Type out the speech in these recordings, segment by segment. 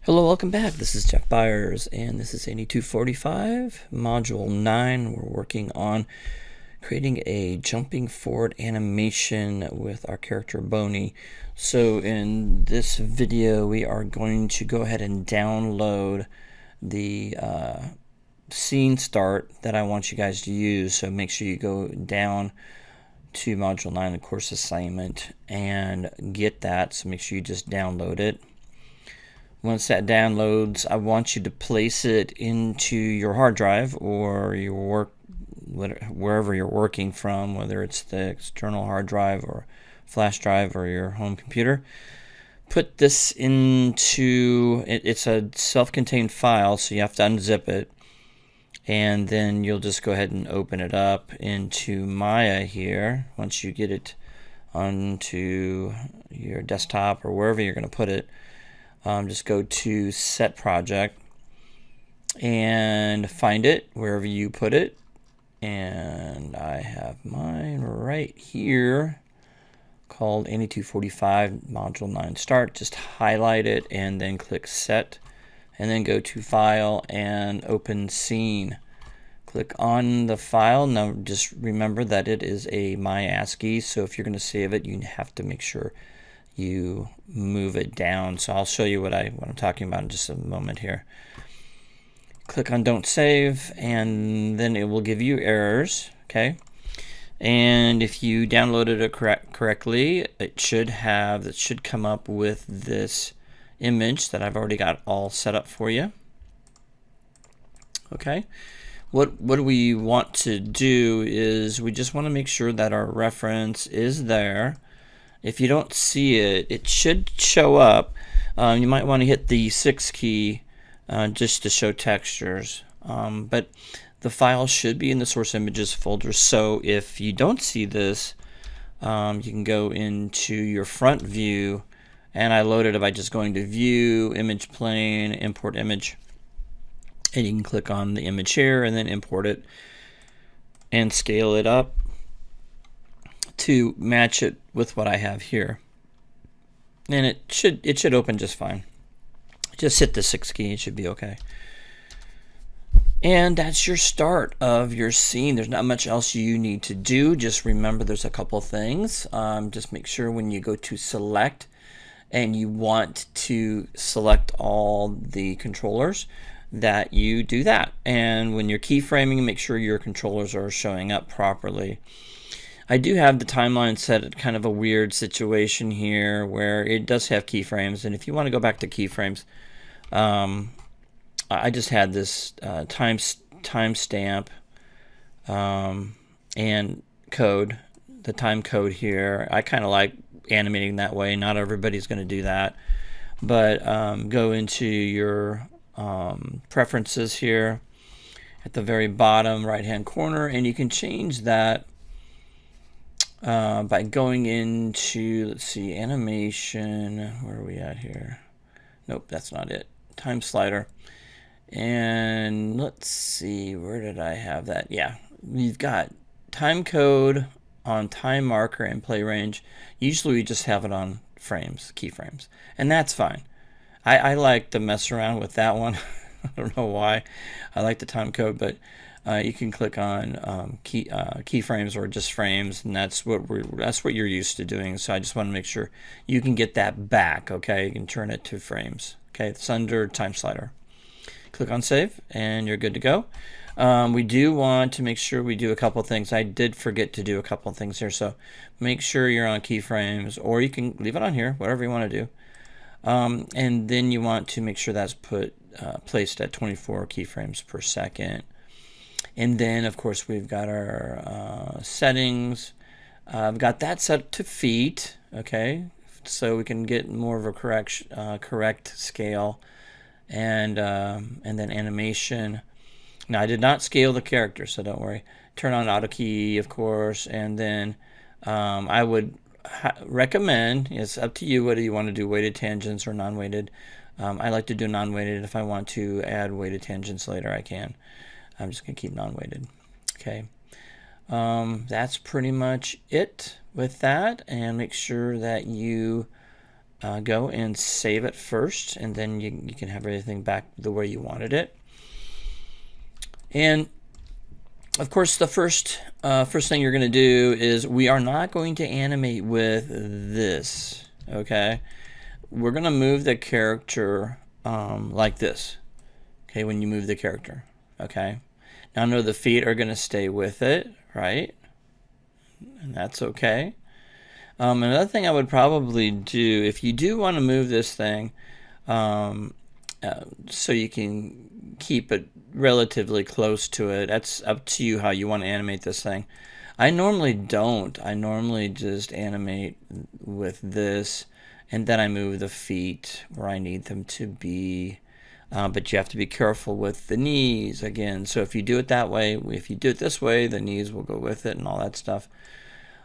Hello, welcome back. This is Jeff Byers, and this is 8245, Module 9. We're working on creating a jumping forward animation with our character Boney. So in this video, we are going to go ahead and download the scene start that I want you guys to use. So make sure you go down to Module 9, the course assignment, and get that. So make sure you just download it. Once that downloads, I want you to place it into your hard drive or your wherever you're working from, whether it's the external hard drive or flash drive or your home computer. Put this into, it's a self-contained file, so you have to unzip it. And then you'll just go ahead and open it up into Maya here. Once you get it onto your desktop or wherever you're going to put it, just go to Set Project and find it wherever you put it. And I have mine right here called 8245 Module 9 Start. Just highlight it and then click Set, and then go to File and Open Scene. Click on the file. Now just remember that it is a MyASCII, so if you're going to save it, you have to make sure you move it down. So I'll show you what I'm talking about in just a moment here. Click on Don't Save, and then it will give you errors. Okay, and if you downloaded it correctly, it should come up with this image that I've already got all set up for you. Okay, what we want to do is we just want to make sure that our reference is there. If you don't see it, it should show up. You might want to hit the 6 key just to show textures. But the file should be in the source images folder. So if you don't see this, you can go into your front view, and I loaded it by just going to View, Image Plane, Import Image. And you can click on the image here and then import it and scale it up to match it with what I have here, and it should open just fine. Just hit the 6 key, it should be okay. And that's your start of your scene. There's not much else you need to do. Just remember there's a couple things. Just make sure when you go to select and you want to select all the controllers that you do that. And when you're keyframing, make sure your controllers are showing up properly. I do have the timeline set at kind of a weird situation here where it does have keyframes, and if you want to go back to keyframes, I just had this timestamp and code, the time code here. I kind of like animating that way. Not everybody's going to do that, but go into your preferences here at the very bottom right hand corner, and you can change that by going into, let's see, animation. Where are we at here? Nope, that's not it. Time slider. And let's see, where did I have that? Yeah, we've got time code on time marker and play range. Usually we just have it on frames, keyframes, and that's fine. I like to mess around with that one. I don't know why. I like the time code, but you can click on keyframes or just frames, and that's what you're used to doing. So I just want to make sure you can get that back. Okay, you can turn it to frames. Okay, it's under time slider. Click on save, and you're good to go. We do want to make sure we do a couple things. I did forget to do a couple things here, so make sure you're on keyframes, or you can leave it on here, whatever you want to do. And then you want to make sure that's placed at 24 keyframes per second. And then, of course, we've got our settings. I've got that set to feet, okay, so we can get more of a correct scale, and then animation. Now, I did not scale the character, so don't worry. Turn on auto key, of course, and then I would recommend, it's up to you whether you want to do weighted tangents or non-weighted. I like to do non-weighted. If I want to add weighted tangents later, I can. I'm just going to keep non-weighted. Okay. That's pretty much it with that, and make sure that you go and save it first, and then you can have everything back the way you wanted it. And of course, the first thing you're going to do is we are not going to animate with this. Okay, we're going to move the character like this. Okay, when you move the character. Okay, now know the feet are going to stay with it, right? And that's okay. Another thing I would probably do, if you do want to move this thing, so you can keep it relatively close to it, that's up to you how you want to animate this thing. I normally don't. I normally just animate with this, and then I move the feet where I need them to be. But you have to be careful with the knees again. So if you do it that way, if you do it this way, the knees will go with it and all that stuff.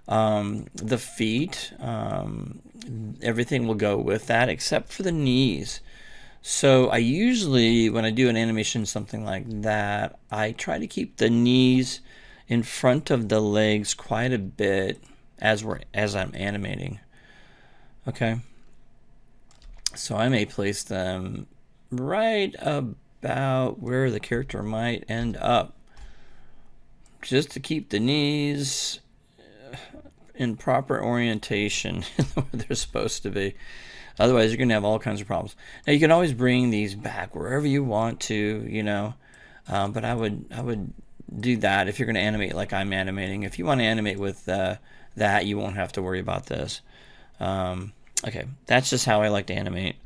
The feet, everything will go with that except for the knees. So I usually, when I do an animation something like that, I try to keep the knees in front of the legs quite a bit as I'm animating. Okay. So I may place them right about where the character might end up, just to keep the knees in proper orientation where they're supposed to be. Otherwise, you're going to have all kinds of problems. Now, you can always bring these back wherever you want to, you know, but I would do that if you're going to animate like I'm animating. If you want to animate with that, you won't have to worry about this. Okay, that's just how I like to animate.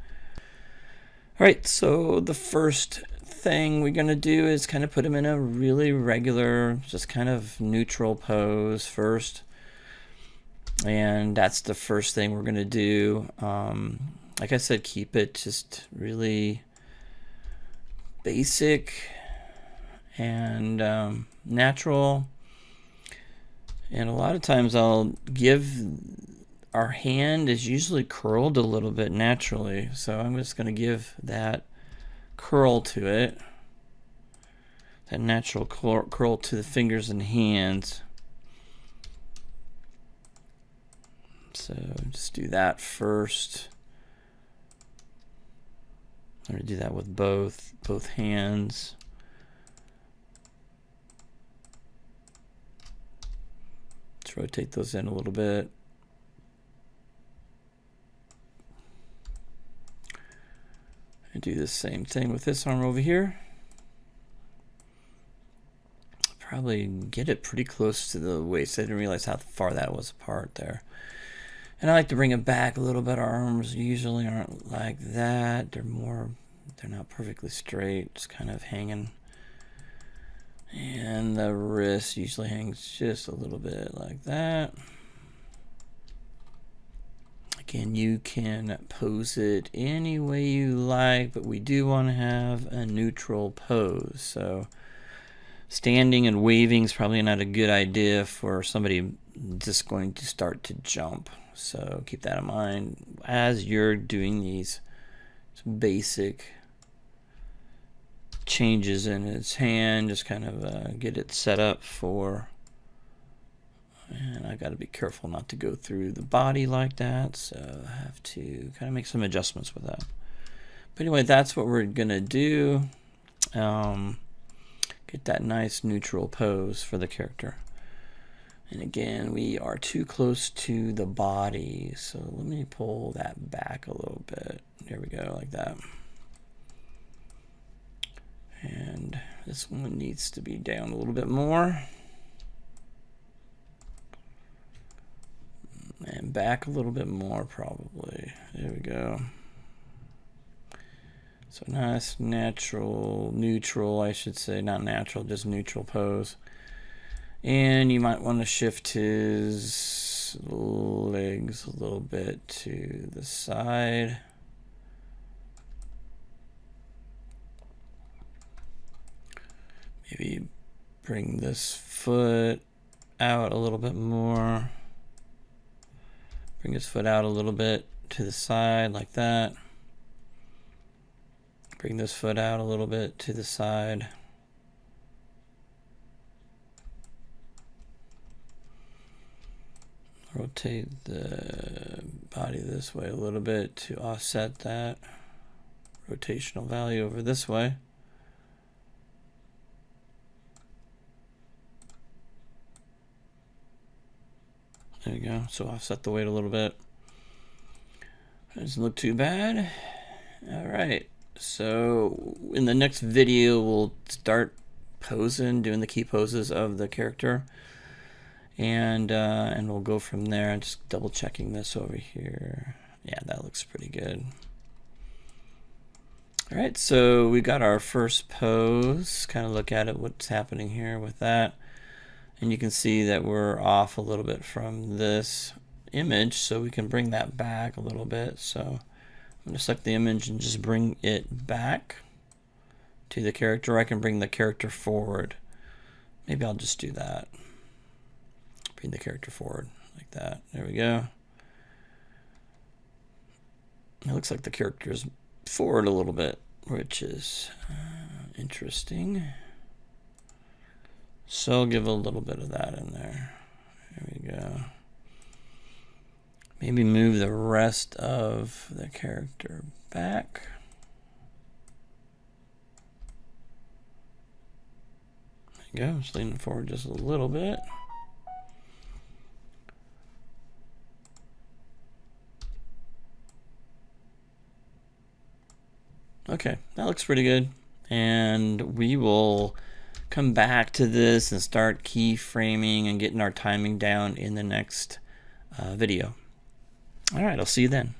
All right, so the first thing we're going to do is kind of put him in a really regular, just kind of neutral pose first. And that's the first thing we're going to do. Like I said, keep it just really basic and natural. And a lot of times I'll give our hand is usually curled a little bit naturally. So I'm just going to give that curl to it. That natural curl to the fingers and hands. So just do that first. I'm going to do that with both hands. Let's rotate those in a little bit. And do the same thing with this arm over here. Probably get it pretty close to the waist. I didn't realize how far that was apart there. And I like to bring it back a little bit. Our arms usually aren't like that. They're not perfectly straight, just kind of hanging. And the wrist usually hangs just a little bit like that. Again, you can pose it any way you like, but we do want to have a neutral pose. So standing and waving is probably not a good idea for somebody just going to start to jump. So keep that in mind as you're doing these basic changes in its hand. Just kind of get it set up for, and I got to be careful not to go through the body like that, so I have to kind of make some adjustments with that. But anyway, that's what we're gonna do. Get that nice neutral pose for the character. And again, we are too close to the body, so let me pull that back a little bit. There we go, like that. And this one needs to be down a little bit more. And back a little bit more, probably. There we go. So nice, natural, neutral, I should say. Not natural, just neutral pose. And you might want to shift his legs a little bit to the side. Maybe bring this foot out a little bit more. Bring his foot out a little bit to the side like that. Bring this foot out a little bit to the side. rotate the body this way a little bit to offset that rotational value over this way. There you go. So offset the weight a little bit. Doesn't look too bad. All right. So in the next video, we'll start posing, doing the key poses of the character, and we'll go from there. I'm just double checking this over here. Yeah, that looks pretty good. All right, so we got our first pose. Kind of look at it, what's happening here with that. And you can see that we're off a little bit from this image, so we can bring that back a little bit. So I'm going to select the image and just bring it back to the character. I can bring the character forward. Maybe I'll just do that. Bring the character forward like that. There we go. It looks like the character is forward a little bit, which is interesting. So I'll give a little bit of that in there. There we go. Maybe move the rest of the character back. There you go. Just leaning forward just a little bit. Okay, that looks pretty good. And we will come back to this and start keyframing and getting our timing down in the next video. All right, I'll see you then.